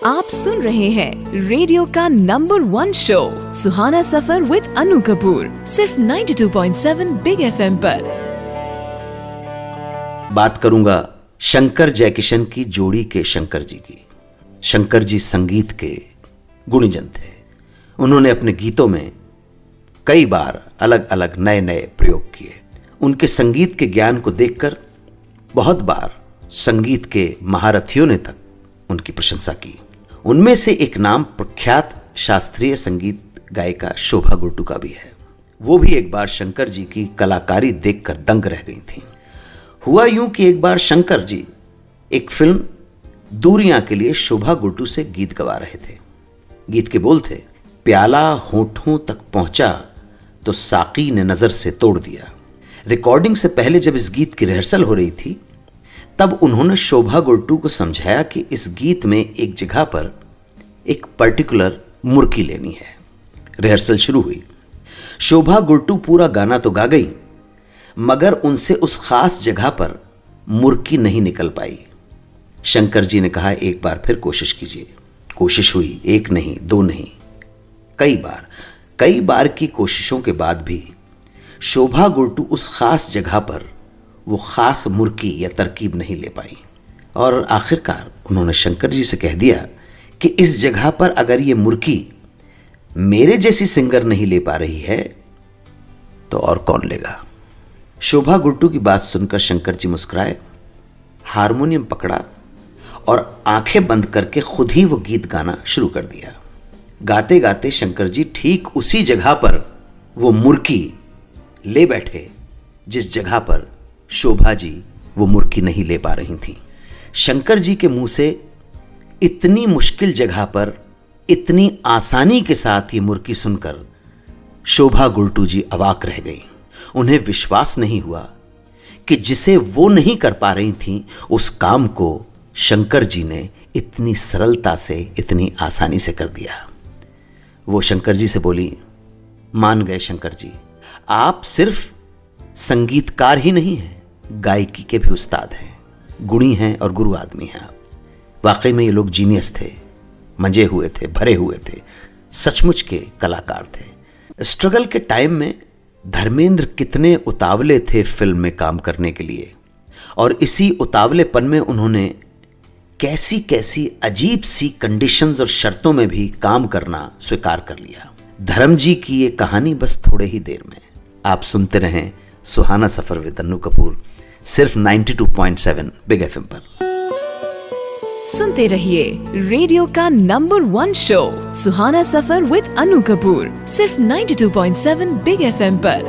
आप सुन रहे हैं रेडियो का number 1 show Suhana Safar with Anu Kapoor, सिर्फ 92.7 बिग एफएम पर। बात करूंगा शंकर जयकिशन की जोड़ी के शंकर जी की। शंकर जी संगीत के गुणीजन थे। उन्होंने अपने गीतों में कई बार अलग अलग नए नए प्रयोग किए। उनके संगीत के ज्ञान को देखकर बहुत बार संगीत के महारथियों ने तक उनकी प्रशंसा की। उनमें से एक नाम प्रख्यात शास्त्रीय संगीत गायिका शोभा गुर्टू का भी है। वो भी एक बार शंकर जी की कलाकारी देखकर दंग रह गई थीं। हुआ यूं कि एक बार शंकर जी एक फिल्म दूरियां के लिए शोभा गुर्टू से गीत गवा रहे थे। गीत के बोल थे, प्याला होठों तक पहुंचा तो साकी ने नजर से तोड़ दिया। रिकॉर्डिंग से पहले जब इस गीत की रिहर्सल हो रही थी तब उन्होंने शोभा गुर्टू को समझाया कि इस गीत में एक जगह पर एक पर्टिकुलर मुर्की लेनी है। रिहर्सल शुरू हुई। शोभा गुर्टू पूरा गाना तो गा गई, मगर उनसे उस खास जगह पर मुर्की नहीं निकल पाई। शंकर जी ने कहा, एक बार फिर कोशिश कीजिए। कोशिश हुई, एक नहीं, दो नहीं, कई बार की कोशिशों के बाद भी शोभा गुर्टू उस खास जगह पर वो खास मुर्की या तरकीब नहीं ले पाई। और आखिरकार उन्होंने शंकर जी से कह दिया कि इस जगह पर अगर ये मुर्की मेरे जैसी सिंगर नहीं ले पा रही है तो और कौन लेगा। शोभा गुर्टू की बात सुनकर शंकर जी मुस्कुराए, हारमोनियम पकड़ा और आंखें बंद करके खुद ही वो गीत गाना शुरू कर दिया। गाते गाते शंकर जी ठीक उसी जगह पर वो मुर्की ले बैठे जिस जगह पर शोभा जी वो मुर्की नहीं ले पा रही थी। शंकर जी के मुंह से इतनी मुश्किल जगह पर इतनी आसानी के साथ ये मुर्की सुनकर शोभा गुर्टू जी अवाक रह गई। उन्हें विश्वास नहीं हुआ कि जिसे वो नहीं कर पा रही थी उस काम को शंकर जी ने इतनी सरलता से, इतनी आसानी से कर दिया। वो शंकर जी से बोली, मान गए शंकर जी, आप सिर्फ संगीतकार ही नहीं हैं, गायकी के भी उस्ताद हैं, गुणी हैं और गुरु आदमी हैं। वाकई में ये लोग जीनियस थे, मंजे हुए थे, भरे हुए थे, सचमुच के कलाकार थे। स्ट्रगल के टाइम में धर्मेंद्र कितने उतावले थे फिल्म में काम करने के लिए, और इसी उतावलेपन में उन्होंने कैसी कैसी अजीब सी कंडीशंस और शर्तों में भी काम करना स्वीकार कर लिया। धर्म जी की ये कहानी बस थोड़े ही देर में। आप सुनते रहें सुहाना सफर विद अनु कपूर, सिर्फ 92.7 बिग एफएम पर। सुनते रहिए रेडियो का number 1 show Suhana Safar with Anu Kapoor, सिर्फ 92.7 बिग एफएम पर।